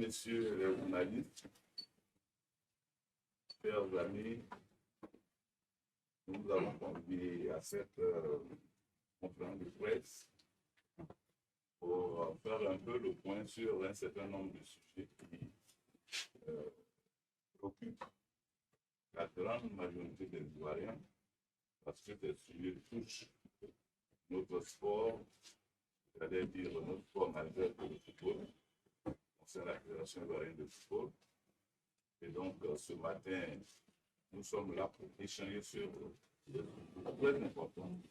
messieurs les journalistes, chers amis, nous avons convié à cette conférence de presse pour faire un peu le point sur un certain nombre de sujets qui occupent la grande majorité des Ivoiriens, parce que ces sujets touchent notre sport, j'allais dire notre sport majeur pour le football, concernant la Fédération ivoirienne de football. Et donc, ce matin, nous sommes là pour échanger sur des sujets très importants.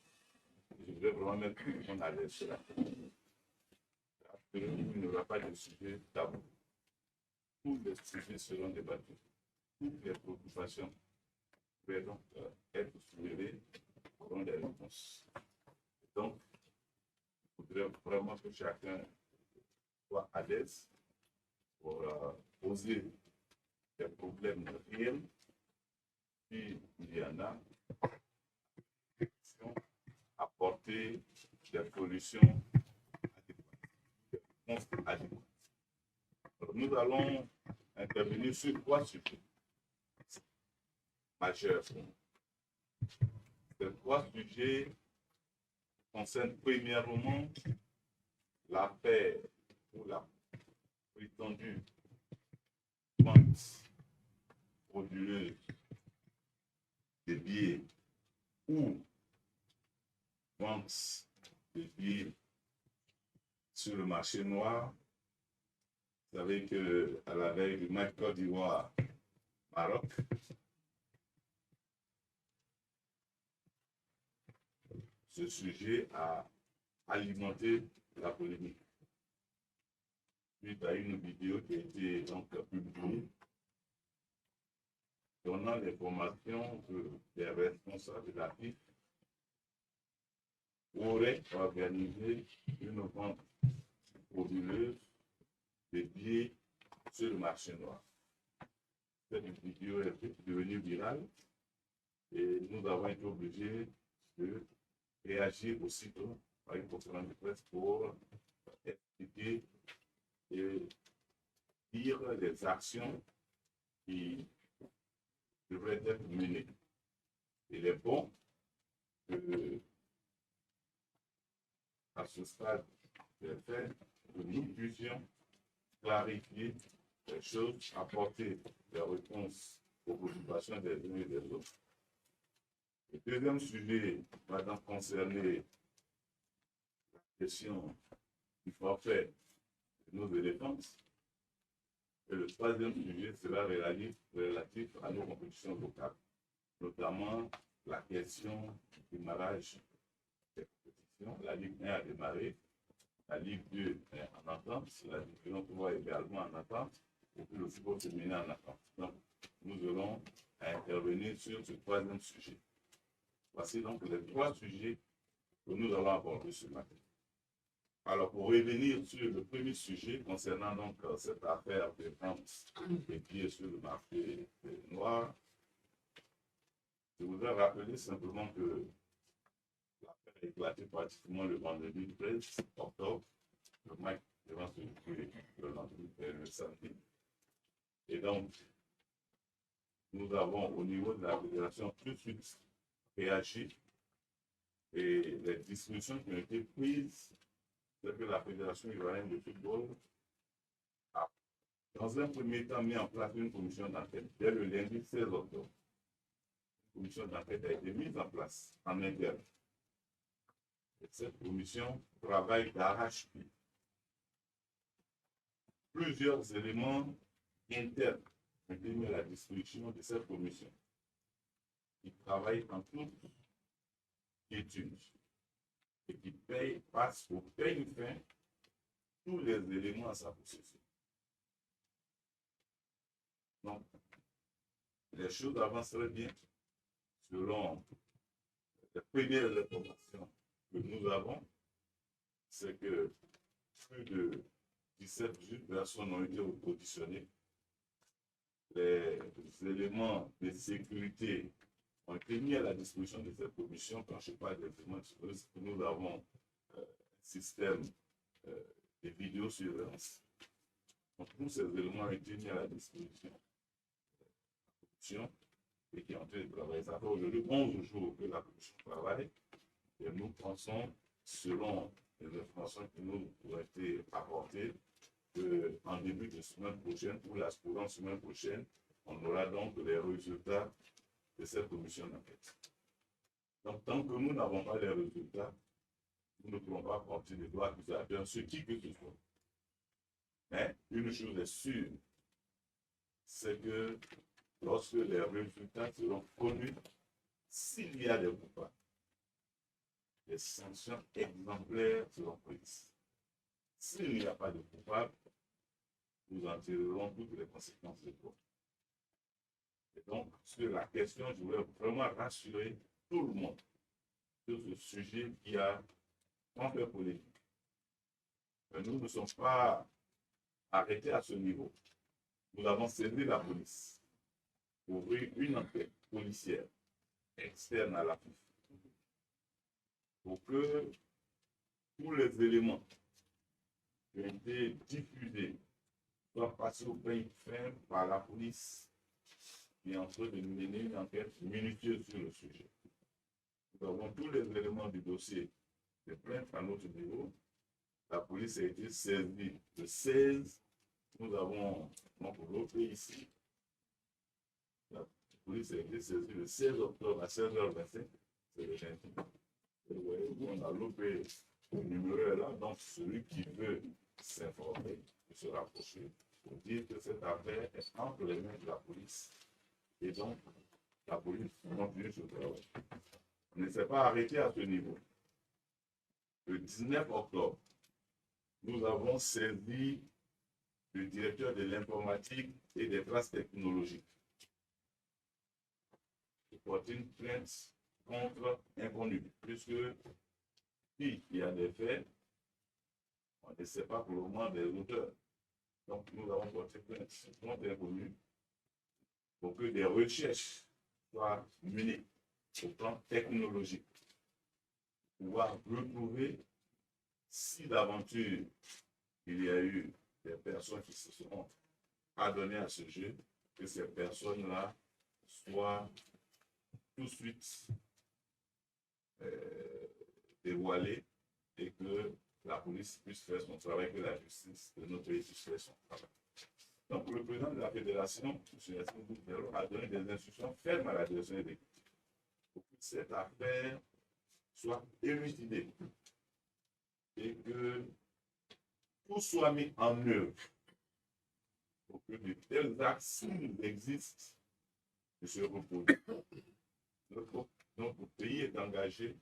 Je voudrais vraiment mettre tout le monde à l'aise sur la question. Il n'y aura pas de sujet tabou. Tous les sujets seront débattus. Toutes les préoccupations pourraient donc être soulevées auront des réponses. Donc, je voudrais vraiment que chacun soit à l'aise pour poser des problèmes réels, puis il y en a, apporter des solutions adéquates. Nous allons intervenir sur 3 sujets majeurs. Ces 3 sujets concernent premièrement l'affaire ou la prétendue vente frauduleuse des billets ou vente de billets sur le marché noir. Vous savez qu'à la veille du match Côte d'Ivoire-Maroc, ce sujet a alimenté la polémique. Suite à une vidéo qui a été donc publiée donnant l'information que les responsables de la FIF auraient organisé une vente frauduleuse de billets sur le marché noir. Cette vidéo est devenue virale et nous avons été obligés de réagir aussitôt par une conférence de presse pour expliquer et dire les actions qui devraient être menées. Il est bon que, à ce stade des faits, que nous puissions clarifier les choses, apporter des réponses aux préoccupations des uns et des autres. Le deuxième sujet va donc concerner la question du forfait de nos éléphants. Et le troisième sujet sera relatif à nos compétitions locales, notamment la question du démarrage des compétitions. La Ligue 1 a démarré, la Ligue 2 est en attente, la Division 3 est également en attente, et puis le football féminin en attente. Donc, nous aurons à intervenir sur ce troisième sujet. Voici donc les 3 sujets que nous allons aborder ce matin. Alors, pour revenir sur le premier sujet concernant donc cette affaire de vente des billets sur le marché noir, je voudrais rappeler simplement que l'affaire a éclaté pratiquement le vendredi 13 octobre, le match devant se jouer le samedi. Et donc, nous avons au niveau de la fédération tout de suite réagi et les dispositions qui ont été prises que la Fédération ivoirienne de football a, dans un premier temps, mis en place une commission d'enquête. Dès le lundi 16 octobre, une commission d'enquête a été mise en place en interne. Et cette commission travaille d'arrache-pied. Plusieurs éléments internes ont été mis à la disposition de cette commission qui travaille en toute quiétude et qui passe au peigne fin tous les éléments à sa possession. Donc, les choses avanceraient bien selon les premières informations que nous avons, c'est que plus de 17 personnes ont été auditionnées. Les éléments de sécurité ont été mis à la disposition de cette commission. Quand je parle des éléments de sécurité, nous avons un système de vidéosurveillance Donc, tous ces éléments ont été mis à la disposition de la commission et qui ont été travaillés. Ça fait aujourd'hui 11 jours que la commission travaille et nous pensons, selon les informations qui nous ont été apportées, qu'en début de semaine prochaine ou la semaine prochaine, on aura donc les résultats de cette commission d'enquête. Donc, tant que nous n'avons pas les résultats, nous ne pourrons pas porter des droits accusateurs sur qui que ce soit. Mais une chose est sûre, c'est que lorsque les résultats seront connus, s'il y a des coupables, les sanctions exemplaires seront prises. S'il n'y a pas de coupables, nous en tirerons toutes les conséquences de quoi. Et donc, sur la question, je voulais vraiment rassurer tout le monde sur ce sujet qui a tant fait polémique. Mais nous ne sommes pas arrêtés à ce niveau. Nous avons saisi la police pour ouvrir une enquête policière externe à la FIF pour que tous les éléments qui ont été diffusés soient passés au peigne fin par la police qui est en train de mener une enquête minutieuse sur le sujet. Nous avons tous les éléments du dossier de plainte à notre niveau. La police a été saisie le 16. Nous avons donc l'OP ici. La police a été saisie le 16 octobre à 16h25. C'est le 20. Vous voyez, on a l'OP, le numéro est là. Donc, celui qui veut s'informer peut se rapprocher pour dire que cette affaire est entre les mains de la police. Et donc, la police continue ce travail. On ne s'est pas arrêté à ce niveau. Le 19 octobre, nous avons saisi le directeur de l'informatique et des traces technologiques pour porter une plainte contre inconnu, puisque s'il y a des faits, on ne sait pas pour le moment des auteurs. Donc, nous avons porté plainte contre inconnu pour que des recherches soient menées au plan technologique, pour pouvoir retrouver si d'aventure il y a eu des personnes qui se sont adonnées à ce jeu, que ces personnes-là soient tout de suite dévoilées et que la police puisse faire son travail, que la justice de notre pays puisse faire son travail. Donc, le président de la fédération, M. Yassine Boukbelo, a donné des instructions fermes à la direction exécutive pour que cette affaire soit élucidée et que tout soit mis en œuvre pour que de tels actes, s'ils existent, ne se reproduisent. Notre pays est engagé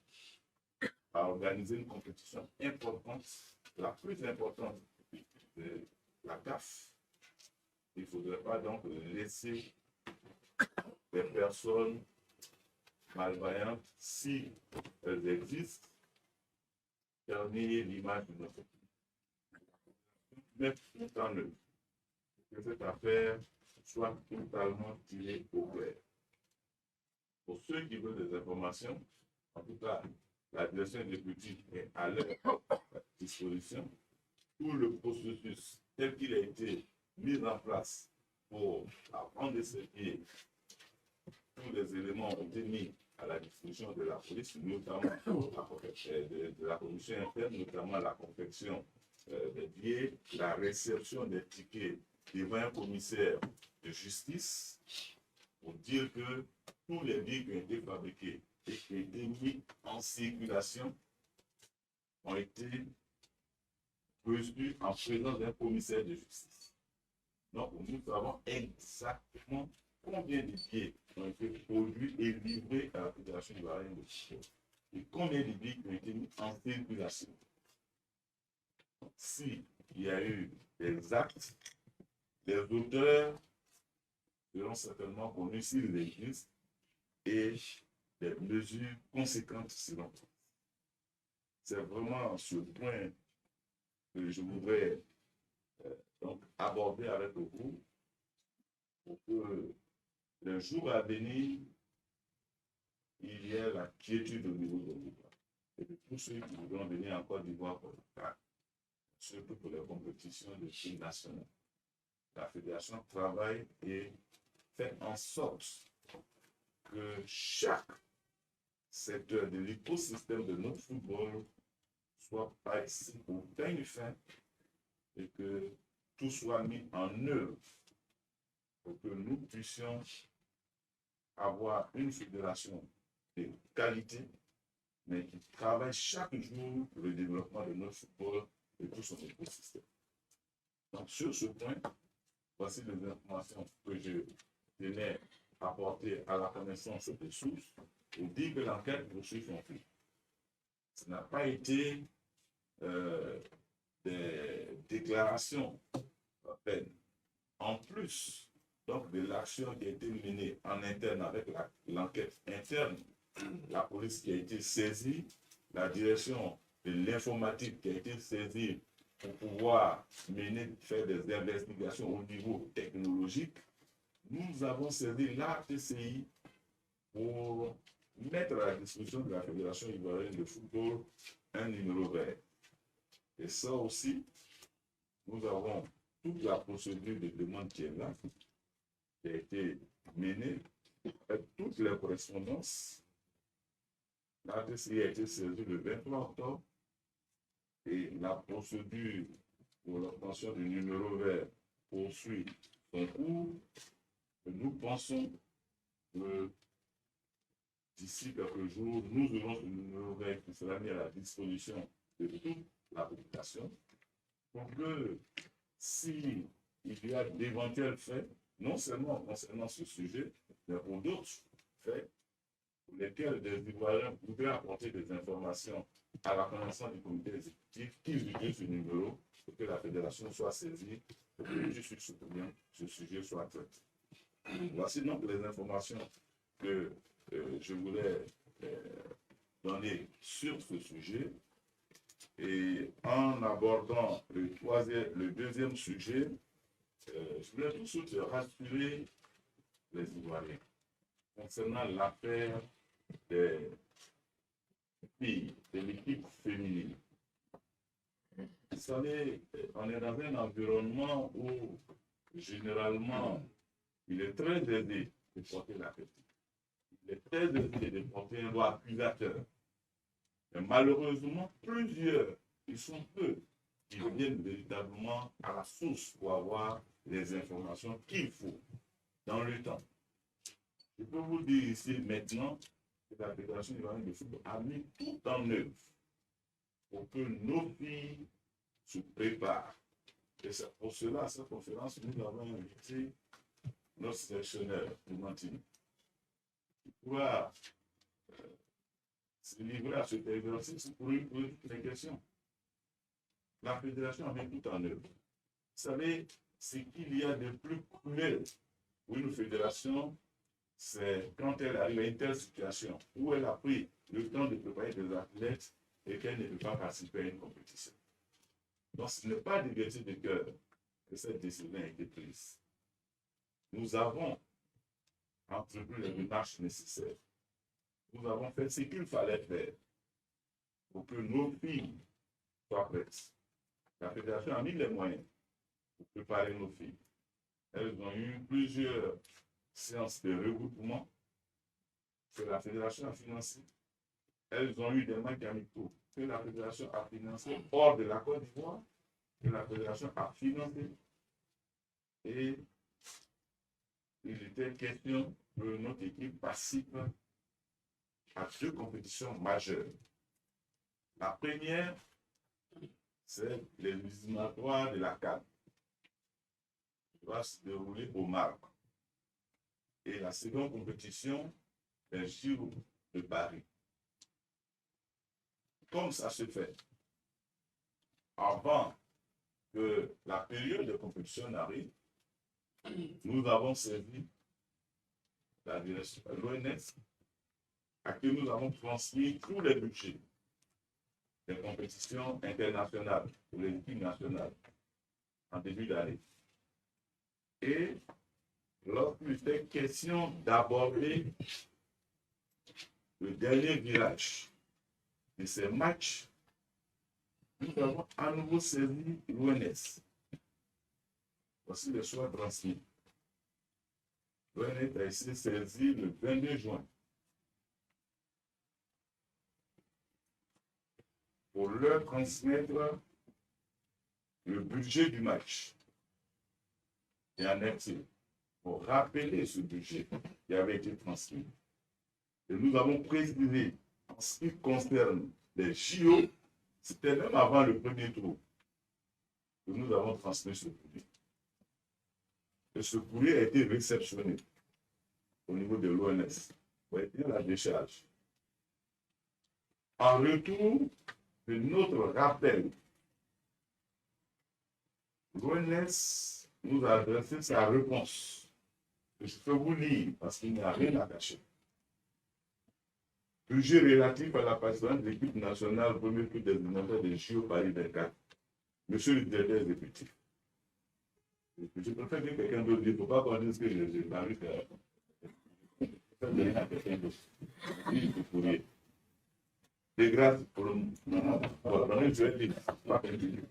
à organiser une compétition importante, la plus importante de la CAF. Il ne faudrait pas donc laisser des personnes malveillantes, si elles existent, terminer l'image de notre pays. Mettre tout en œuvre que cette affaire soit totalement tirée au clair. Pour ceux qui veulent des informations, en tout cas, la direction exécutive est à leur disposition. Tout le processus tel qu'il a été mis en place pour apprendre ce qui tous les éléments ont été mis à la disposition de la police, notamment de la commission interne, notamment la confection des billets, la réception des tickets devant un commissaire de justice, pour dire que tous les billets qui ont été fabriqués et qui ont été mis en circulation ont été reçus en présence d'un commissaire de justice. Donc, nous savons exactement combien de billets ont été produits et livrés à la Fédération ivoirienne de football et combien de billets ont été mis en circulation. S'il y a eu des actes, les auteurs seront certainement connus s'ils existent et des mesures conséquentes seront prises. C'est vraiment ce point que je voudrais donc aborder avec vous pour que le jour à venir, il y ait la quiétude au niveau de l'État. Et de tous ceux qui voudront venir en Côte d'Ivoire pour le cas, surtout pour les compétitions de filles nationales. la fédération travaille et fait en sorte que chaque secteur de l'écosystème de notre football soit ici au peigne fin et que tout soit mis en œuvre pour que nous puissions avoir une fédération de qualité, mais qui travaille chaque jour pour le développement de notre football et tout son écosystème. Donc, sur ce point, voici les informations que je tenais à apporter à la connaissance des sources pour dire que l'enquête poursuit son cours. Ce n'a pas été des déclarations à peine. En plus donc, de l'action qui a été menée en interne avec l'enquête interne, la police qui a été saisie, la direction de l'informatique qui a été saisie pour pouvoir faire des investigations au niveau technologique, nous avons saisi l'ATCI pour mettre à la disposition de la Fédération ivoirienne de football un numéro vert. Et ça aussi, nous avons toute la procédure de demande qui est là, qui a été menée, avec toutes les correspondances. L'ATCI a été saisie le 23 octobre et la procédure pour l'obtention du numéro vert poursuit son cours. Nous pensons que d'ici quelques jours, nous aurons ce numéro vert qui sera mis à la disposition de toute la population pour que s'il y a d'éventuels faits, non seulement concernant ce sujet, mais pour d'autres faits, pour lesquels des Ivoiriens pouvaient apporter des informations à la connaissance du comité exécutif, qu'ils utilisent ce numéro pour que la fédération soit saisie, pour que je suis soutenir ce sujet soit traité. Voici donc les informations que je voulais donner sur ce sujet. Et en abordant le deuxième sujet, je voulais tout de suite rassurer les Ivoiriens concernant l'affaire des filles, de l'équipe féminine. Vous savez, on est dans un environnement où généralement il est très aisé de porter la critique. Il est très aisé de porter un droit accusateur. Mais malheureusement, plusieurs, ils sont peu, qui viennent véritablement à la source pour avoir les informations qu'il faut dans le temps. Je peux vous dire ici maintenant que la Fédération ivoirienne de football a mis tout en œuvre pour que nos filles se préparent. Et c'est pour cela, à cette conférence, nous avons invité notre sélectionneur, Clémentine, qui pourra se livrer à cet exercice pour lui poser toutes les questions. La Fédération a mis tout en œuvre. Vous savez, ce qu'il y a de plus cruel pour une fédération, c'est quand elle arrive à une telle situation où elle a pris le temps de préparer des athlètes et qu'elle ne peut pas participer à une compétition. Donc, ce n'est pas de gaieté de cœur que cette décision a été prise. Nous avons entrepris les démarches nécessaires. Nous avons fait ce qu'il fallait faire pour que nos filles soient prêtes. La Fédération a mis les moyens pour préparer nos filles. Elles ont eu plusieurs séances de regroupement que la Fédération a financées. Elles ont eu des matchs amicaux que la Fédération a financés hors de la Côte d'Ivoire, que la Fédération a financé. Et il était question que notre équipe participe à 2 compétitions majeures. La première, c'est les éliminatoires de la CAN, qui va se dérouler au Maroc. Et la seconde compétition, les JO de Paris. Comme ça se fait, avant que la période de compétition n'arrive, nous avons servi la direction de l'ONS à qui nous avons transmis tous les budgets des compétitions internationales pour les équipes nationales en début d'année. Et lorsqu'il était question d'aborder le dernier virage de ces matchs, nous avons à nouveau saisi l'ONS Voici les choix transmis. L'ONF a été saisi le 22 juin pour leur transmettre le budget du match. Et en est-il, pour rappeler ce budget qui avait été transmis. Et nous avons précisé, en ce qui concerne les JO, c'était même avant le premier tour que nous avons transmis ce courrier. Et ce courrier a été réceptionné au niveau de l'ONS pour être la décharge. En retour de notre rappel, l'ONS nous a adressé sa réponse. Je peux vous lire parce qu'il n'y a rien à cacher. Budget relatif à la participation de l'équipe nationale au premier tour des éliminatoires des JO Paris 24. Monsieur le directeur exécutif. Je préfère que quelqu'un d'autre dise, il ne faut pas qu'on dise que je parie faire. Ça devient à quelqu'un d'autre. C'est grâce pour le moment. Je vais dire, pas continuer.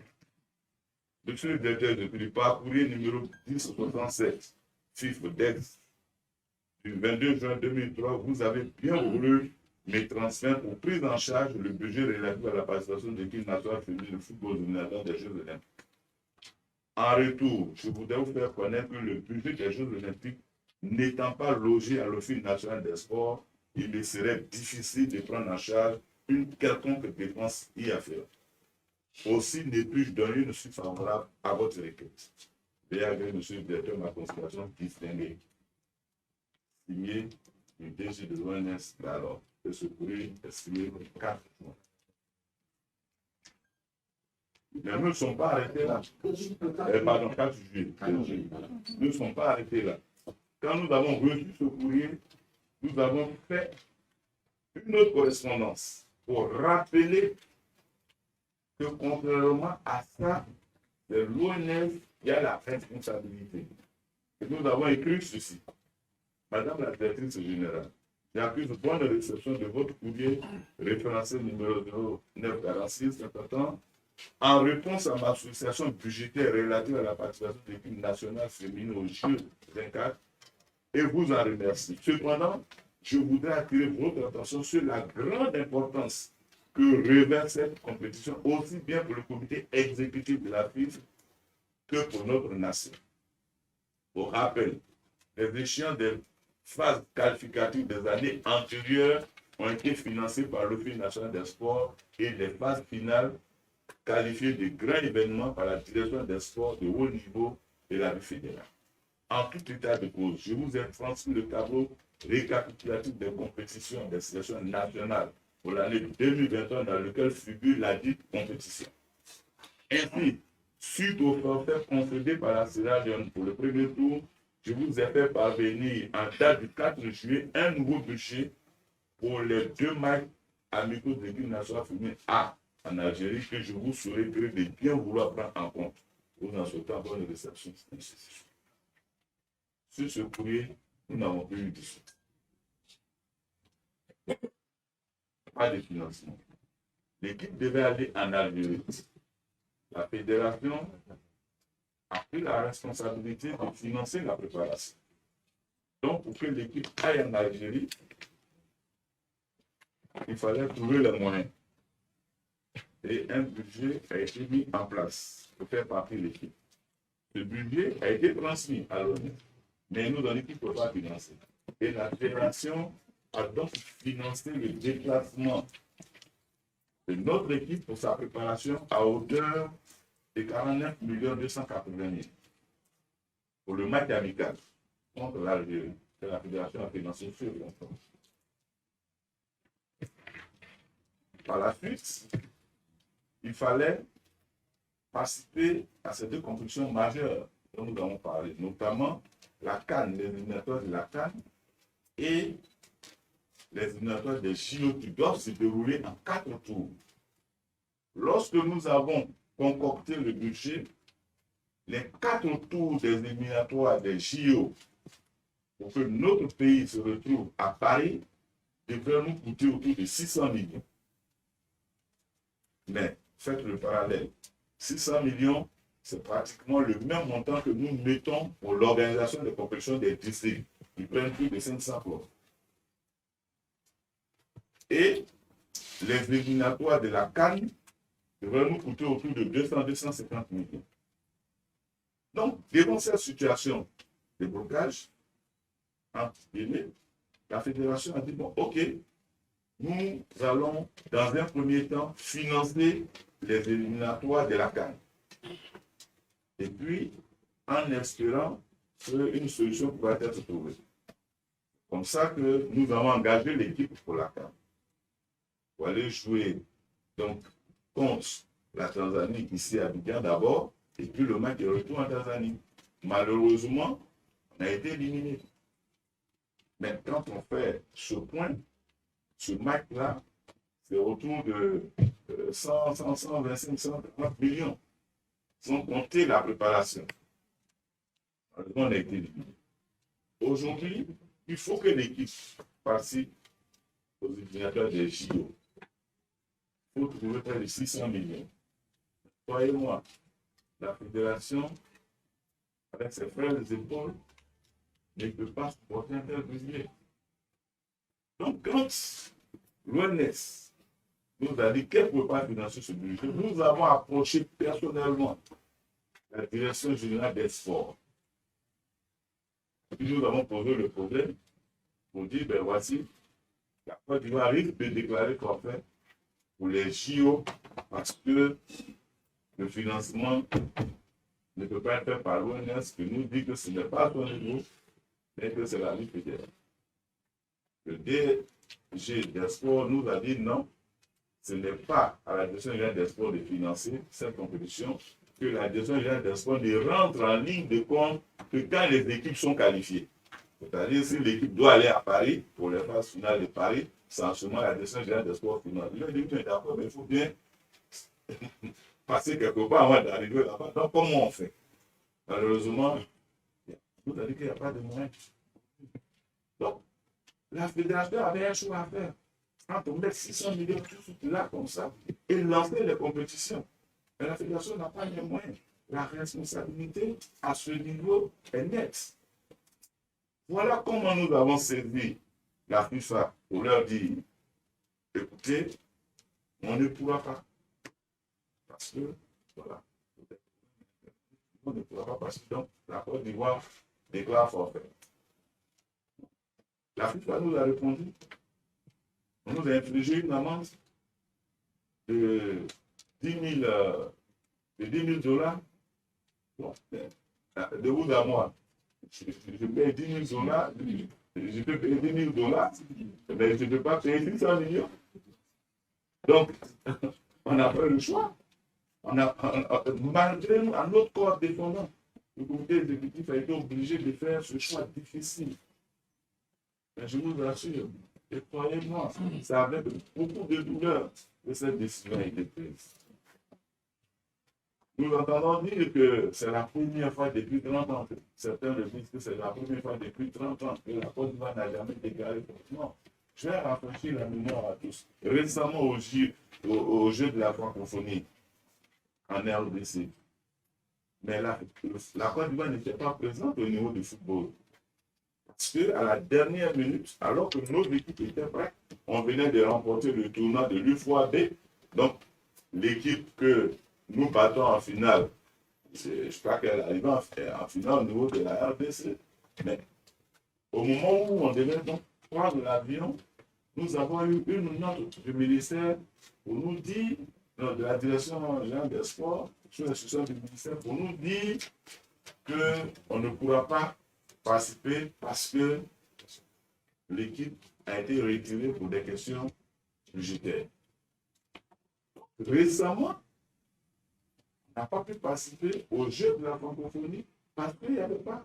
Monsieur le directeur exécutif, par courrier numéro 1067, chiffre d'ex, du 22 juin 2003, vous avez bien voulu me transmettre pour prise en charge le budget relatif à la participation de l'équipe nationale féminine de football éliminatoire des Jeux olympiques. En retour, je voudrais vous faire connaître que le budget des Jeux olympiques n'étant pas logé à l'Office national des sports, il me serait difficile de prendre en charge une quelconque dépense y afférente. Aussi, ne puis-je donner une suite favorable à votre requête. Veuillez agréer, monsieur le directeur, ma considération distinguée. Signé du DG de l'ONS d'alors. De ce courrier est signé le 4 juin. Mais nous ne sommes pas arrêtés là. Pardon, 4 juillet. Nous ne sommes pas arrêtés là. Quand nous avons reçu ce courrier, nous avons fait une autre correspondance pour rappeler que contrairement à ça, c'est l'ONS qui a la responsabilité. Et nous avons écrit ceci. Madame la directrice générale, j'accuse bonne réception de votre courrier référencé numéro 0946 en réponse à ma sollicitation budgétaire relative à la participation de l'équipe nationale féminine aux Jeux 24 et vous en remercie. Cependant, je voudrais attirer votre attention sur la grande importance que revêt cette compétition, aussi bien pour le comité exécutif de la FIFA que pour notre nation. Pour rappel, les échéances des phases qualificatives des années antérieures ont été financées par l'Office national des sports et les phases finales qualifiées de grands événements par la direction des sports de haut niveau et la fédérale. En tout état de cause, je vous ai transmis le tableau récapitulatif des compétitions des sélections nationales pour l'année 2021 dans lequel figure la dite compétition. Ainsi, suite au forfait concédé par la Sierra Leone pour le premier tour, je vous ai fait parvenir en date du 4 juillet un nouveau budget pour les 2 matchs amicaux de l'équipe nationale féminine A en Algérie que je vous serai gré de bien vouloir prendre en compte. Vous en souhaitez avoir une réception. Sur ce courrier, nous n'avons plus eu de suite. Pas de financement. L'équipe devait aller en Algérie. La fédération a pris la responsabilité de financer la préparation. Donc, pour que l'équipe aille en Algérie, il fallait trouver les moyens. Et un budget a été mis en place pour faire partie de l'équipe. Ce budget a été transmis à l'ONU, mais nous, dans l'équipe, ne pouvons pas financer. Et la fédération a donc financé le déplacement de notre équipe pour sa préparation à hauteur de 49 280 000 pour le match amical contre l'Algérie que la fédération a financé sur l'enfant. Par la suite, il fallait participer à ces 2 compétitions majeures dont nous avons parlé, notamment la CAN, les éliminatoires de la CAN et les éliminatoires des JO qui doivent se dérouler en 4 tours. Lorsque nous avons concocté le budget, les 4 tours des éliminatoires des JO pour que notre pays se retrouve à Paris devraient nous coûter autour de 600 millions. Mais faites le parallèle. 600 millions c'est pratiquement le même montant que nous mettons pour l'organisation des compétitions des districts. Ils prennent plus de 500 postes. Et les éliminatoires de la CAN devraient nous coûter autour de 200-250 millions. Donc, devant cette situation de blocage, la fédération a dit, bon, ok, nous allons, dans un premier temps, financer les éliminatoires de la CAN. Et puis, en espérant qu'une solution pourra être trouvée. Comme ça que nous avons engagé l'équipe pour la CAN. Pour aller jouer donc, contre la Tanzanie ici à Abidjan d'abord, et puis le match de retour en Tanzanie. Malheureusement, on a été éliminé. Mais quand on fait ce point, ce match-là, c'est autour de 125, 130 millions, sans compter la préparation. On a été éliminé. Aujourd'hui, il faut que l'équipe participe aux éliminatoires des JO. Il faut trouver près de 600 millions. Croyez-moi, la fédération, avec ses frères et épaules, ne peut pas supporter un tel budget. Donc, quand l'ONS nous a dit qu'elle ne peut pas financer ce budget, nous avons approché personnellement la direction générale des sports. Puis nous avons posé le problème pour dire, ben voici, la Côte d'Ivoire risque de déclarer forfait pour les JO parce que le financement ne peut pas être fait par l'ONS qui nous dit que ce n'est pas son niveau, mais que c'est la Ligue fédérale. Le DG des sports nous a dit non, ce n'est pas à la direction générale des sports de financer cette compétition, que la direction générale des sports ne rentre en ligne de compte que quand les équipes sont qualifiées. C'est-à-dire si l'équipe doit aller à Paris pour les phases finales de Paris, c'est en ce moment la direction générale des sports finale. Il a dit que d'accord, mais il faut bien passer quelque part avant d'arriver là-bas. Donc comment on fait? Malheureusement, nous a dit qu'il n'y a pas de moyens. Donc, la fédération avait un choix à faire. Quand on met 600 millions là comme ça et lancer les compétitions. Mais la fédération n'a pas les moyens. La responsabilité à ce niveau est nette. Voilà comment nous avons servi la FIFA pour leur dire, écoutez, on ne pourra pas. Parce que, voilà, on ne pourra pas parce que donc, la Côte d'Ivoire déclare forfait. La FIFA nous a répondu. On nous a infligé une amende de 10 000 $. Bon, de vous à moi, je paye 10 000 $, je peux payer 10 000 $, mais je ne peux pas payer 600 millions. Donc, on a fait le choix. Malgré nous, à notre corps défendant, le comité exécutif a été obligé de faire ce choix difficile. Mais je vous assure, et croyez-moi, c'est avec beaucoup de douleur que cette décision a été prise. Nous entendons dire que c'est la première fois depuis 30 ans, certains le disent que c'est la première fois depuis 30 ans que la Côte d'Ivoire n'a jamais déclaré. Non, je vais rafraîchir la mémoire à tous. Récemment, au jeu de la francophonie en RDC, mais la Côte d'Ivoire n'était pas présente au niveau du football. Parce qu'à la dernière minute, alors que nos équipes étaient prêtes, on venait de remporter le tournoi de l'UFOAB. Donc, l'équipe que nous battons en finale, je crois qu'elle arrive en finale au niveau de la RDC. Mais au moment où on devait donc prendre l'avion, nous avons eu une note du ministère pour nous dire, de la direction générale des sports, sur l'instruction du ministère, pour nous dire qu'on ne pourra pas participer parce que l'équipe a été retirée pour des questions budgétaires. Récemment, on n'a pas pu participer au jeu de la francophonie parce qu'il n'y avait pas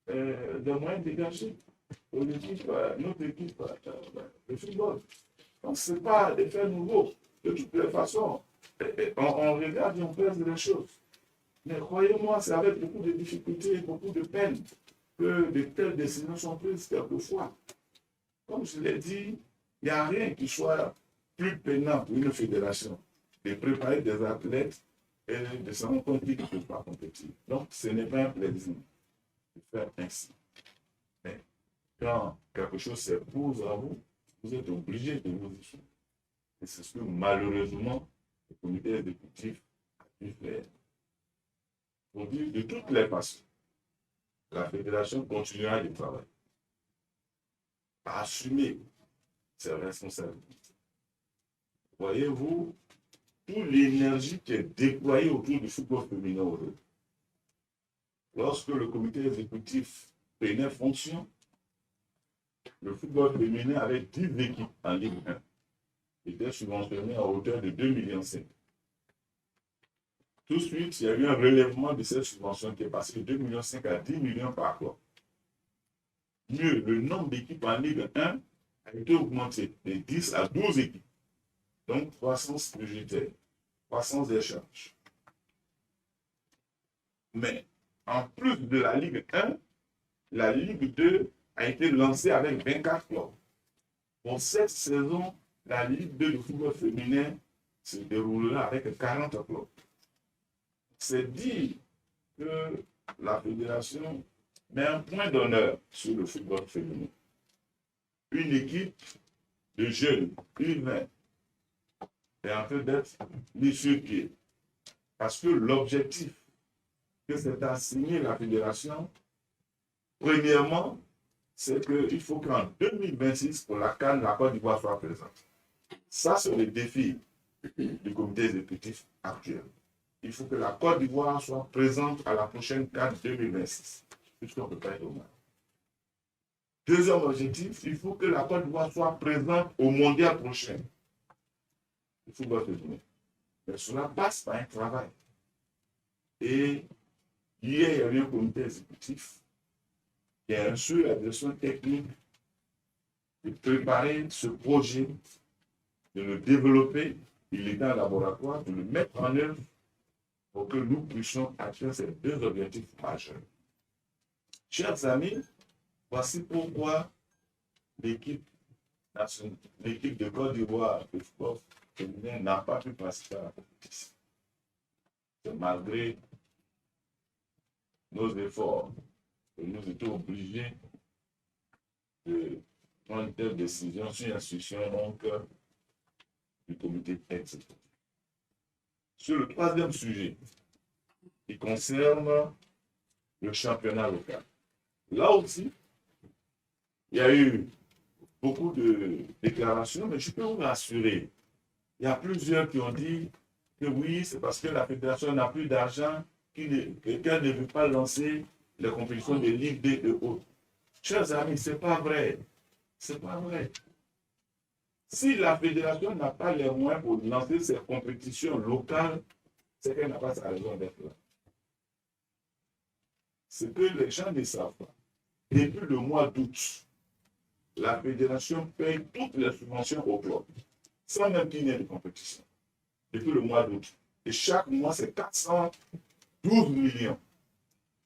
de moyens dégagés pour l'équipe, notre équipe de football. Donc, ce n'est pas des faits nouveaux. De toutes les façons, on regarde et on pèse les choses. Mais croyez-moi, c'est avec beaucoup de difficultés et beaucoup de peine que de telles décisions sont prises quelquefois. Comme je l'ai dit, il n'y a rien qui soit plus peinant pour une fédération de préparer des athlètes et de se rendre compte qu'ils ne peuvent pas compétir. Donc, ce n'est pas un plaisir de faire ainsi. Mais quand quelque chose s'impose à vous, vous êtes obligé de vous y soumettre. Et c'est ce que malheureusement le comité exécutif a pu faire. Pour dire de toutes les façons, la fédération continuera de travailler, à assumer ses responsabilités. Voyez-vous, toute l'énergie qui est déployée autour du football féminin aujourd'hui. Lorsque le comité exécutif prenait fonction, le football féminin avait 10 équipes en Ligue 1. Était subventionné à hauteur de 2,5 millions. Tout de suite, il y a eu un relèvement de cette subvention qui est passé de 2,5 millions à 10 millions par club. Mieux, le nombre d'équipes en Ligue 1 a été augmenté de 10 à 12 équipes. Donc, croissance budgétaire, croissance des charges. Mais, en plus de la Ligue 1, la Ligue 2 a été lancée avec 24 clubs. Pour cette saison, la Ligue 2 de football féminin se déroulera avec 40 clubs. C'est dire que la fédération met un point d'honneur sur le football féminin. Une équipe de jeunes, U20, est en train d'être mise sur pied. Parce que l'objectif que s'est assigné la fédération, premièrement, c'est qu'il faut qu'en 2026, pour la CAN, la Côte d'Ivoire soit présente. Ça, c'est le défi du comité exécutif actuel. Il faut que la Côte d'Ivoire soit présente à la prochaine CAN 2026. Puisqu'on ne peut pas être au mal. Deuxième objectif, il faut que la Côte d'Ivoire soit présente au mondial prochain. Il faut voir féminin. Mais cela passe par un travail. Et hier, il y a eu un comité exécutif qui a reçu la direction technique de préparer ce projet, de le développer, il est dans le laboratoire, de le mettre en œuvre pour que nous puissions atteindre ces deux objectifs majeurs. Chers amis, voici pourquoi l'équipe de Côte d'Ivoire de football féminin n'a pas pu participer à la compétition. C'est malgré nos efforts que nous étions obligés de prendre une telle décision sur l'instruction donc du comité exécutif. Sur le troisième sujet, qui concerne le championnat local. Là aussi, il y a eu beaucoup de déclarations, mais je peux vous rassurer. Il y a plusieurs qui ont dit que oui, c'est parce que la fédération n'a plus d'argent qu'elle ne veut pas lancer les compétitions de Ligue 2 et autres. Chers amis, ce n'est pas vrai. Ce n'est pas vrai. Si la fédération n'a pas les moyens pour lancer ces compétitions locales, c'est qu'elle n'a pas sa raison d'être là. Ce que les gens ne savent pas, depuis le mois d'août, la fédération paye toutes les subventions au club, sans même qu'il n'y ait de compétition. Depuis le mois d'août. Et chaque mois, c'est 412 millions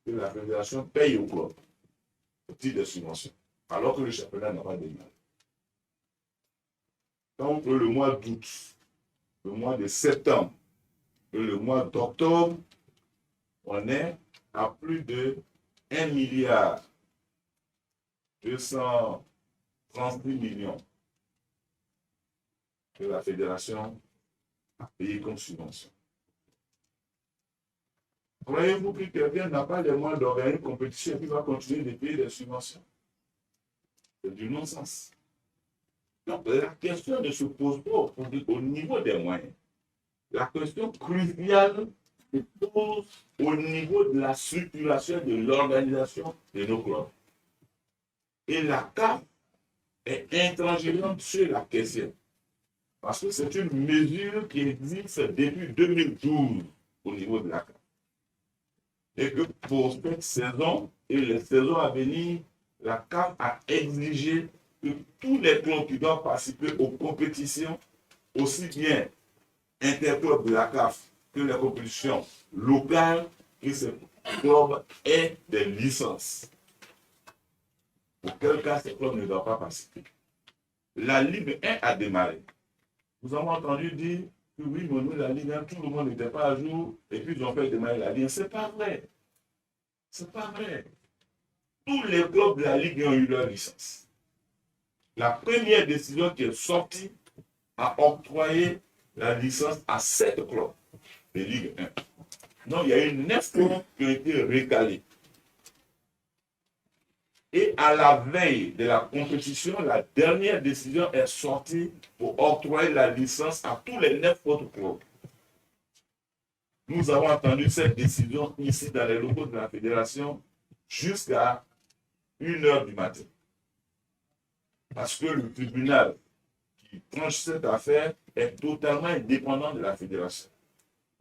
que la fédération paye au club au titre de subventions, alors que le championnat n'a pas démarré. Donc, le mois d'août, le mois de septembre et le mois d'octobre, on est à plus de 1 milliard 236 millions que la fédération a payé comme subvention. Croyez-vous que quelqu'un n'a pas les moyens d'organiser une compétition et qui va continuer de payer des subventions? C'est du non-sens. Donc, la question ne se pose pas au niveau des moyens. La question cruciale se pose au niveau de la structuration de l'organisation de nos clubs. Et la CAF est intransigeante sur la question. Parce que c'est une mesure qui existe depuis 2012 au niveau de la CAF. Et que pour cette saison et les saisons à venir, la CAF a exigé que tous les clubs qui doivent participer aux compétitions, aussi bien interclubs de la CAF que les compétitions locales, que ces clubs aient des licences. Auquel cas, ces clubs ne doivent pas participer. La Ligue 1 a démarré. Vous avez entendu dire Oui, mais nous, la Ligue 1, tout le monde n'était pas à jour, et puis ils ont fait démarrer la Ligue 1. C'est pas vrai. C'est pas vrai. Tous les clubs de la Ligue 1 ont eu leur licence. La première décision qui est sortie a octroyé la licence à 7 clubs de Ligue 1. Non, il y a eu 9 clubs qui ont été recalés. Et à la veille de la compétition, la dernière décision est sortie pour octroyer la licence à tous les 9 autres clubs. Nous avons entendu cette décision ici dans les locaux de la fédération jusqu'à 1h du matin. Parce que le tribunal qui tranche cette affaire est totalement indépendant de la fédération.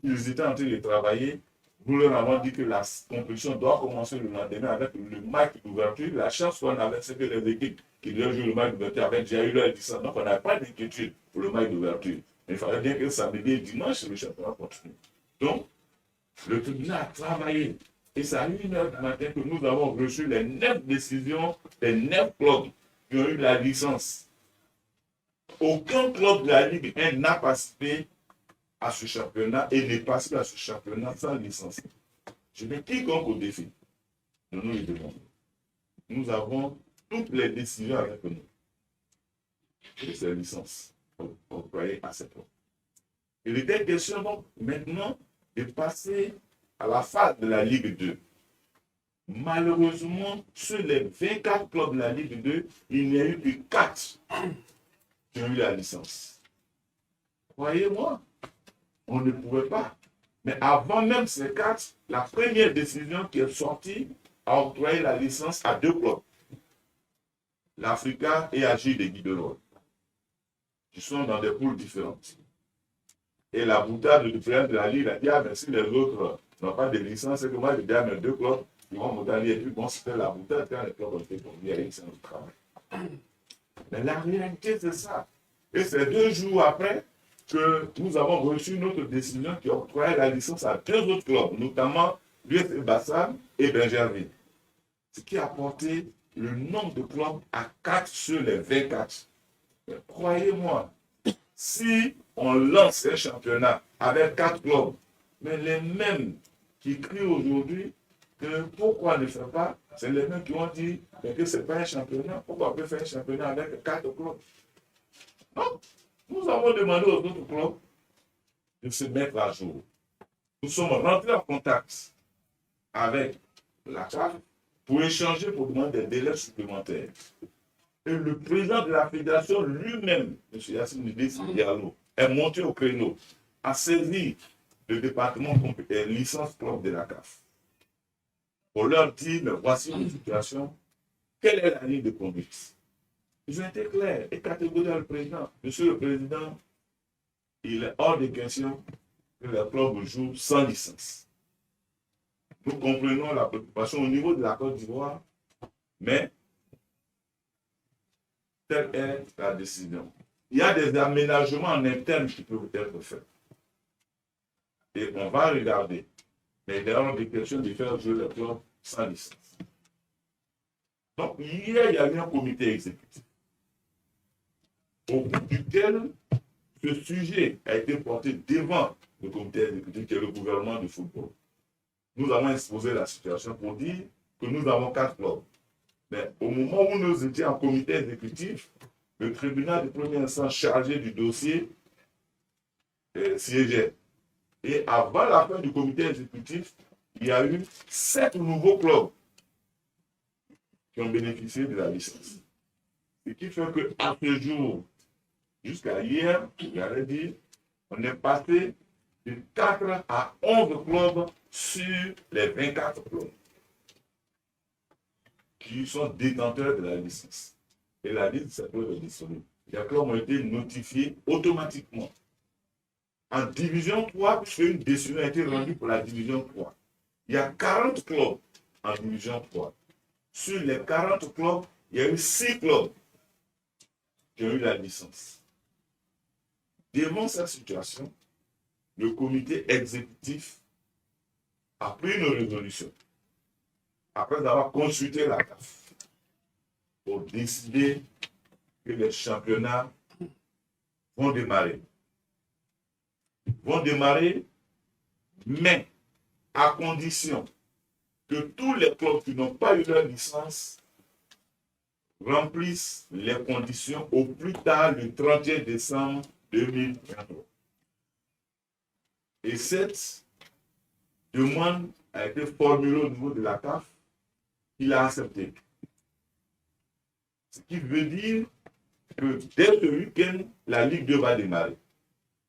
Ils étaient en train de travailler. Nous leur avons dit que la compétition doit commencer le lendemain avec le match d'ouverture. La chance qu'on avait, c'est que les équipes qui devaient jouer le match d'ouverture avaient déjà eu leur licence. Donc, on n'avait pas d'inquiétude pour le match d'ouverture. Mais il fallait bien que samedi et dimanche, le championnat continue. Donc, le tribunal a travaillé. Et c'est à 1h du matin que nous avons reçu les 9 décisions des 9 clubs qui ont eu la licence. Aucun club de la Ligue 1 n'a participé à ce championnat et n'est passé à ce championnat sans licence. Je mets quiconque au défi. Nous nous le demandons. Nous avons toutes les décisions avec nous. Et ces licences octroyées à cette fois. Il était question donc maintenant de passer à la phase de la Ligue 2. Malheureusement, sur les 24 clubs de la Ligue 2, il n'y a eu que 4 qui ont eu la licence. Croyez-moi, on ne pouvait pas. Mais avant même ces 4, la première décision qui est sortie a octroyé la licence à 2 clubs. L'Africa et AG de Guidelot, qui sont dans des poules différentes. Et la boutade du président de la Ligue a dit, ah, mais si les autres n'ont pas de licence, c'est que moi, je dis à mes 2 clubs, ils vont monter en Ligue et puis bon, c'était la boutade quand les clubs ont été conduits à licence de travail. Mais la réalité, c'est ça. Et c'est 2 jours après que nous avons reçu notre décision qui octroyait la licence à 2 autres clubs, notamment l'US Bassam et Benjerville. Ce qui a porté le nombre de clubs à 4 sur les 24. Mais croyez-moi, si on lance un championnat avec 4 clubs, mais les mêmes qui crient aujourd'hui que pourquoi ne faire pas, c'est les mêmes qui ont dit que ce n'est pas un championnat, pourquoi on peut faire un championnat avec 4 clubs? Non, nous avons demandé aux autres clubs de se mettre à jour. Nous sommes rentrés en contact avec la CAF pour échanger, pour demander des délais supplémentaires. Et le président de la fédération lui-même, M. Yassine Diallo, est monté au créneau, a saisi le département licence club de la CAF. Pour leur dire, mais voici une situation, quelle est la ligne de conduite? Ils ont été clairs et catégoriques à le président. Monsieur le président, il est hors de question que les clubs jouent sans licence. Nous comprenons la préoccupation au niveau de la Côte d'Ivoire, mais telle est la décision. Il y a des aménagements en interne qui peuvent être faits. Et on va regarder. Mais il y a des questions de faire jouer les clubs sans licence. Donc, hier, il y a eu un comité exécutif au bout duquel ce sujet a été porté devant le comité exécutif qui est le gouvernement du football. Nous avons exposé la situation pour dire que nous avons 4 clubs. Mais au moment où nous étions en comité exécutif, le tribunal de première instance chargé du dossier siégeait. Et avant la fin du comité exécutif, il y a eu 7 nouveaux clubs qui ont bénéficié de la licence. Ce qui fait qu'à ce jour, jusqu'à hier, j'allais dire, on est passé de 4 à 11 clubs sur les 24 clubs qui sont détenteurs de la licence. Et la liste, ça peut être disponible. Les clubs ont été notifiés automatiquement. En division 3, puisque une décision a été rendue pour la division 3, il y a 40 clubs en division 3. Sur les 40 clubs, il y a eu 6 clubs qui ont eu la licence. Devant cette situation, le comité exécutif a pris une résolution après avoir consulté la CAF pour décider que les championnats vont démarrer. vont démarrer, mais à condition que tous les clubs qui n'ont pas eu leur licence remplissent les conditions au plus tard le 31 décembre 2023. Et cette demande a été formulée au niveau de la CAF, il a accepté. Ce qui veut dire que dès ce week-end, la Ligue 2 va démarrer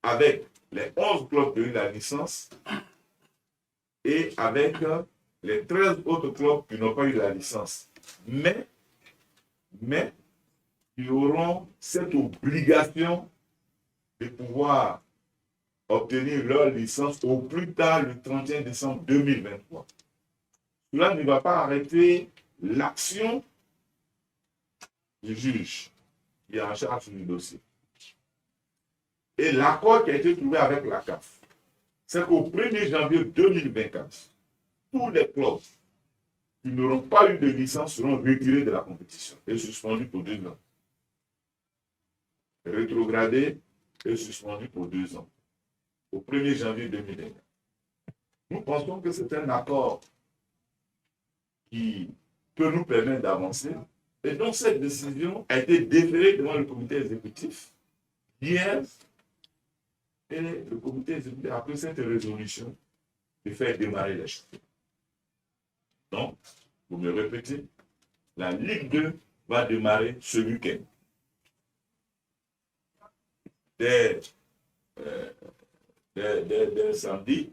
avec les 11 clubs qui ont eu la licence et avec les 13 autres clubs qui n'ont pas eu la licence. Mais, ils auront cette obligation de pouvoir obtenir leur licence au plus tard le 31 décembre 2023. Cela ne va pas arrêter l'action du juge qui est en charge du dossier. Et l'accord qui a été trouvé avec la CAF, c'est qu'au 1er janvier 2024, tous les clubs qui n'auront pas eu de licence seront retirés de la compétition et suspendus pour 2 ans. Rétrogradés et suspendus pour 2 ans. Au 1er janvier 2024. Nous pensons que c'est un accord qui peut nous permettre d'avancer. Et donc cette décision a été déférée devant le comité exécutif hier. Et le comité exécutif a pris cette résolution de faire démarrer les choses. Donc, vous me répétez, la Ligue 2 va démarrer ce week-end. Dès samedi,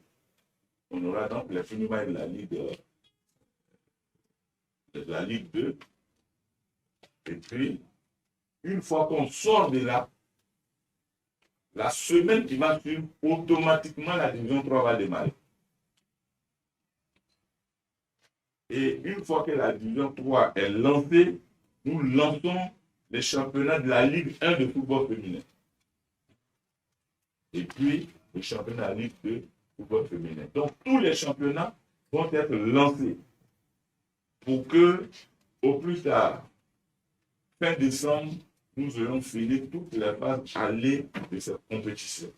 on aura donc les finiments de la Ligue 2. Et puis, une fois qu'on sort de là, la semaine qui va suivre, automatiquement la division 3 va démarrer. Et une fois que la division 3 est lancée, nous lançons les championnats de la Ligue 1 de football féminin. Et puis, le championnat de la Ligue 2 de football féminin. Donc, tous les championnats vont être lancés pour que, au plus tard, fin décembre, nous aurons fini toutes les phases allées de cette compétition.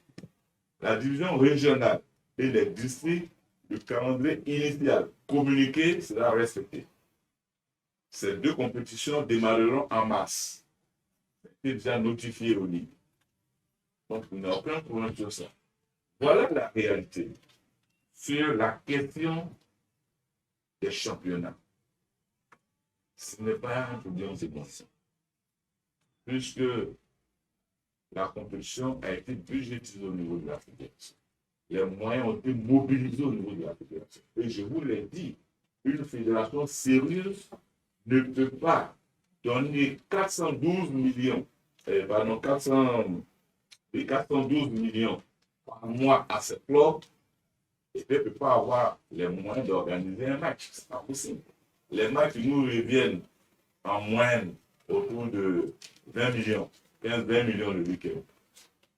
La division régionale et les districts, le calendrier initial communiqué sera respecté. Ces 2 compétitions démarreront en mars. C'est déjà notifié au livre. Donc, il n'y a aucun problème sur ça. Voilà la réalité sur la question des championnats. Ce n'est pas un problème, c'est bon. Puisque la compétition a été budgétisée au niveau de la fédération. Les moyens ont été mobilisés au niveau de la fédération. Et je vous l'ai dit, une fédération sérieuse ne peut pas donner 412 millions, 412 millions par mois à ce club et ne peut pas avoir les moyens d'organiser un match. Ce n'est pas possible. Les matchs nous reviennent en moyenne autour de 20 millions, 15-20 millions le week-end.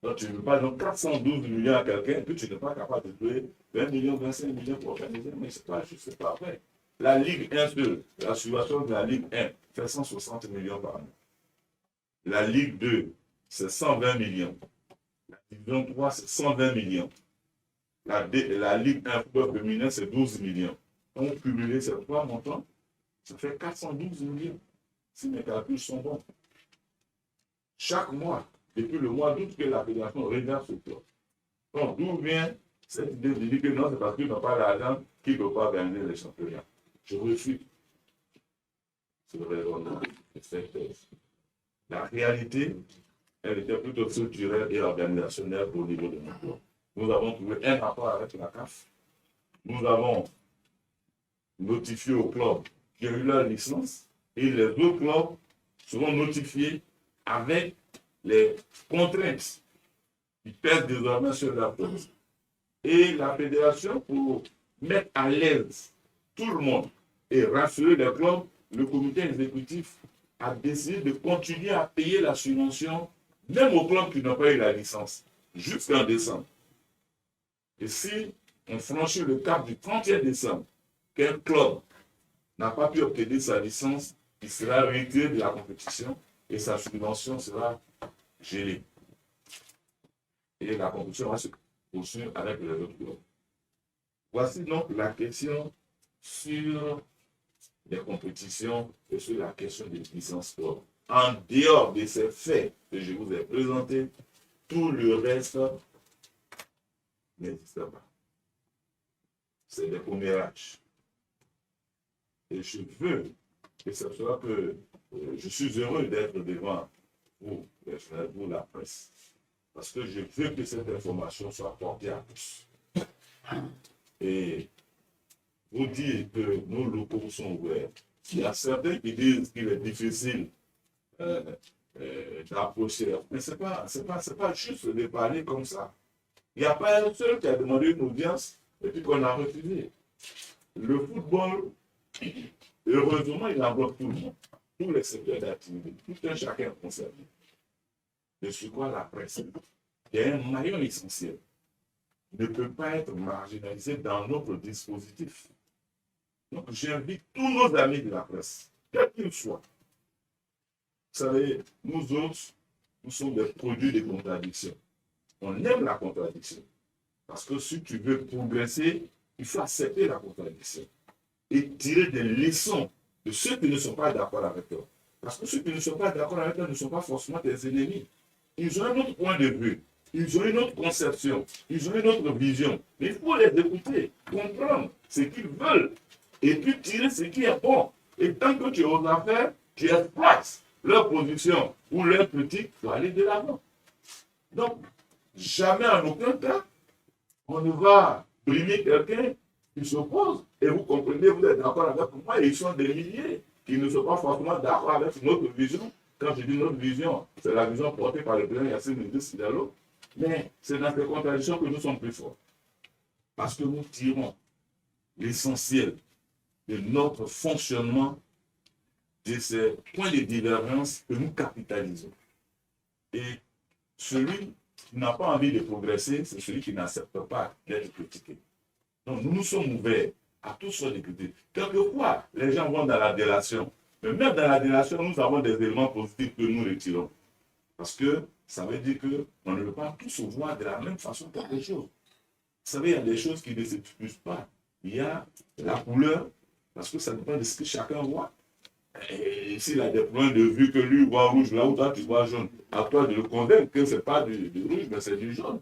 Donc, tu ne peux pas donner 412 millions à quelqu'un, puis tu n'es pas capable de donner 20 millions, 25 millions pour organiser, mais ce n'est pas vrai. La Ligue 1 seule, la situation de la Ligue 1 fait 160 millions par an. La Ligue 2, c'est 120 millions. La Division 3, c'est 120 millions. La Ligue 1 football féminin, c'est 12 millions. On cumule ces 3 montants, ça fait 412 millions. Si mes calculs sont bons. Chaque mois, depuis le mois d'août, que la fédération regarde ce club. Donc, d'où vient cette idée de dire que non, c'est parce qu'ils n'ont pas d'argent qu'ils ne peuvent pas organiser les championnats. Je refuse ce raisonnement de cette thèse. La réalité, elle était plutôt structurelle et organisationnelle au niveau de notre club. Nous avons trouvé un rapport avec la CAF. Nous avons notifié au club qui ont eu leur licence et les autres clubs seront notifiés avec les contraintes qui pèsent désormais sur la place. Et la fédération, pour mettre à l'aise tout le monde et rassurer les clubs, le comité exécutif a décidé de continuer à payer la subvention, même aux clubs qui n'ont pas eu la licence, jusqu'en décembre. Et si on franchit le cap du 31 décembre, qu'un club n'a pas pu obtenir sa licence, il sera retiré de la compétition et sa subvention sera gelée. Et la compétition va se poursuivre avec les autres clubs. Voici donc la question sur les compétitions et sur la question des licences sport. En dehors de ces faits que je vous ai présentés, tout le reste n'existe pas. C'est des commérages. Et je veux que ce soit que je suis heureux d'être devant vous, les frères, vous, la presse. Parce que je veux que cette information soit portée à tous. Et vous dire que nos locaux sont ouverts. Il y a certains qui disent qu'il est difficile d'approcher. Mais ce n'est pas juste de parler comme ça. Il n'y a pas un seul qui a demandé une audience et puis qu'on a refusé. Le football, heureusement, il englobe tout le monde, tous les secteurs d'activité, tout un chacun concerné. De ce quoi la presse, qui est un maillon essentiel, ne peut pas être marginalisé dans notre dispositif. Donc, j'invite tous nos amis de la presse, quels qu'ils soient. Vous savez, nous autres, nous sommes des produits de contradiction. On aime la contradiction. Parce que si tu veux progresser, il faut accepter la contradiction et tirer des leçons de ceux qui ne sont pas d'accord avec toi. Parce que ceux qui ne sont pas d'accord avec toi ne sont pas forcément tes ennemis. Ils ont un autre point de vue, ils ont une autre conception, ils ont une autre vision. Mais il faut les écouter, comprendre ce qu'ils veulent et puis tirer ce qui est bon. Et tant que tu es aux affaires, tu exploites leur position ou leur critique, tu vas aller de l'avant. Donc, jamais en aucun cas, on ne va brimer quelqu'un qui s'oppose. Et vous comprenez, vous êtes d'accord avec moi, et ils sont des milliers qui ne sont pas forcément d'accord avec notre vision. Quand je dis notre vision, c'est la vision portée par le président Yassine Idriss Diallo. Mais c'est dans ces contradictions que nous sommes plus forts. Parce que nous tirons l'essentiel de notre fonctionnement de ces points de divergence que nous capitalisons. Et celui qui n'a pas envie de progresser, c'est celui qui n'accepte pas d'être critiqué. Donc nous sommes ouverts à toutes sortes de critiques. Quelquefois, les gens vont dans la délation. Mais même dans la délation, nous avons des éléments positifs que nous retirons. Parce que ça veut dire qu'on ne peut pas tous voir de la même façon quelque chose. Vous savez, il y a des choses qui ne s'excusent pas. Il y a la couleur, parce que ça dépend de ce que chacun voit. Et s'il a des points de vue que lui voit rouge, là où toi tu vois jaune, à toi de le convaincre que ce n'est pas du rouge, mais c'est du jaune.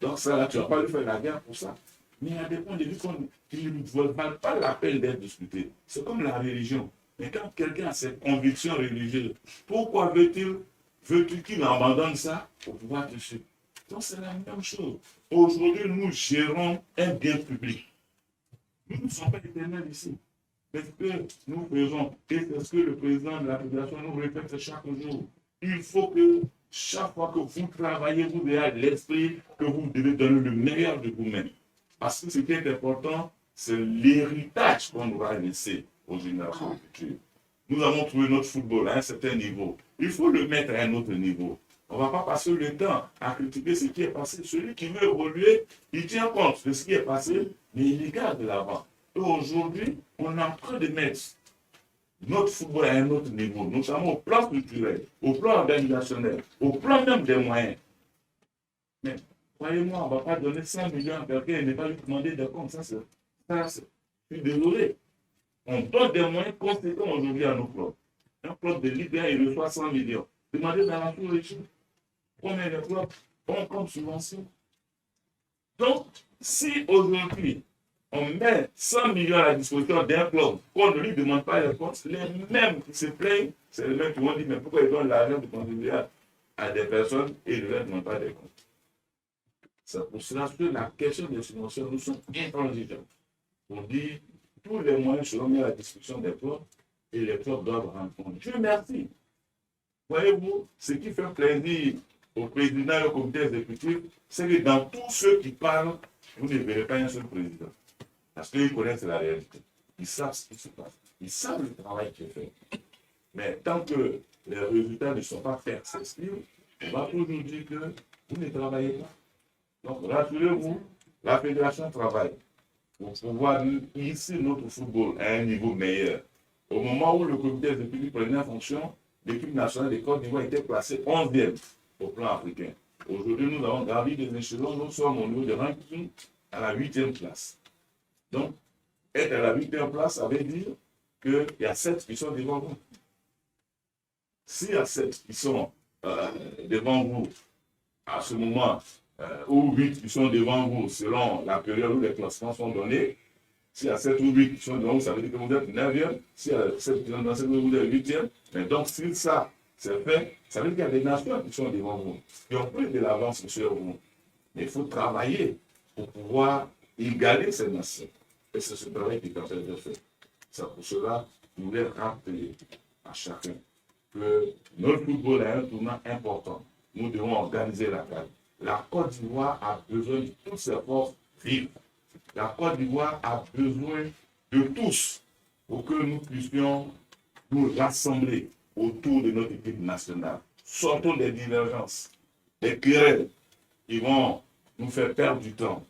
Donc ça, là, tu ne vas pas lui faire la guerre pour ça. Mais il y a des points de vue qui ne valent pas la peine d'être discutés. C'est comme la religion. Mais quand quelqu'un a ses convictions religieuses, pourquoi veux-tu qu'il abandonne ça pour pouvoir te suivre? Donc c'est la même chose. Aujourd'hui, nous gérons un bien public. Nous ne sommes pas éternels ici. C'est ce que nous faisons et c'est ce que le président de la Fédération nous répète chaque jour. Il faut que chaque fois que vous travaillez, vous ayez l'esprit que vous devez donner le meilleur de vous-même. Parce que ce qui est important, c'est l'héritage qu'on doit laisser aux générations futures. Nous avons trouvé notre football à un certain niveau. Il faut le mettre à un autre niveau. On ne va pas passer le temps à critiquer ce qui est passé. Celui qui veut évoluer, il tient compte de ce qui est passé, mais il regarde de l'avant. Et aujourd'hui, on est en train de mettre notre football à un autre niveau, notamment au plan structurel, au plan organisationnel, au plan même des moyens. Mais croyez-moi, on ne va pas donner 100 millions à quelqu'un et ne pas lui demander des comptes. Je suis désolé. On donne des moyens conséquents aujourd'hui à nos clubs. Un club de Ligue 1, il reçoit 100 millions. Demandez dans la sous-région combien de clubs ont comme subvention. Donc, si aujourd'hui, on met 100 millions à la disposition d'un club, qu'on ne lui demande pas les comptes, les mêmes qui se plaignent, c'est les mêmes qui vont dire, mais pourquoi ils donnent l'argent de contribuable à des personnes et ils ne leur demandent pas des comptes. C'est pour cela que la question des subventions, nous sommes intransigeants. On dit, tous les moyens seront mis à la disposition des clubs et les clubs doivent rendre compte. Dieu merci. Voyez-vous, ce qui fait plaisir au président et au comité exécutif, c'est que dans tous ceux qui parlent, vous ne verrez pas un seul président. Parce qu'ils connaissent la réalité. Ils savent ce qui se passe. Ils savent le travail qui est fait. Mais tant que les résultats ne sont pas faits s'exprimer, on va toujours dire que vous ne travaillez pas. Donc, rassurez-vous, la fédération travaille pour pouvoir hisser notre football à un niveau meilleur. Au moment où le comité exécutif prenait en fonction, l'équipe nationale de Côte d'Ivoire était placée 11e au plan africain. Aujourd'hui, nous avons gravi des échelons, nous sommes au niveau de ranking à la 8e place. Donc, être à la 8e place, ça veut dire qu'il y a 7 qui sont devant vous. S'il y a 7 qui sont devant vous à ce moment, ou 8 qui sont devant vous selon la période où les classements sont donnés, s'il y a 7 ou 8 qui sont devant vous, ça veut dire que vous êtes 9e. S'il y a 7 qui sont devant vous, vous êtes 8e. Mais donc, si ça, c'est fait, ça veut dire qu'il y a des nations qui sont devant vous, qui ont pris de l'avance sur vous. Mais il faut travailler pour pouvoir égaler ces nations. Et c'est ce travail qui est en train de faire. C'est pour cela que je voulais rappeler à chacun que notre football est un tournant important. Nous devons organiser la CAN. La Côte d'Ivoire a besoin de toutes ses forces vives. La Côte d'Ivoire a besoin de tous pour que nous puissions nous rassembler autour de notre équipe nationale. Sortons des divergences, des querelles qui vont nous faire perdre du temps.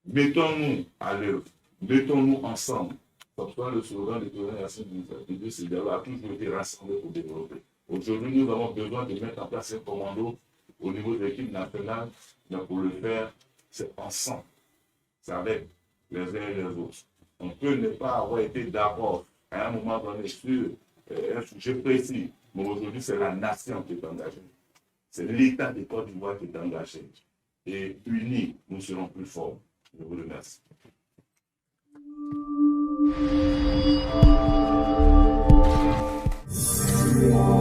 Mettons-nous à l'œuvre, mettons-nous ensemble. Comme ça, le slogan du président Yassine Bouzou a toujours été rassemblé pour développer. Aujourd'hui, nous avons besoin de mettre en place un commando au niveau de l'équipe nationale, mais pour le faire, c'est ensemble. C'est avec les uns et les autres. On peut ne pas avoir été d'accord à un moment donné sur un sujet précis, mais aujourd'hui, c'est la nation qui est engagée. C'est l'État de Côte d'Ivoire qui est engagé. Et unis, nous serons plus forts. Je vous remercie. Yeah.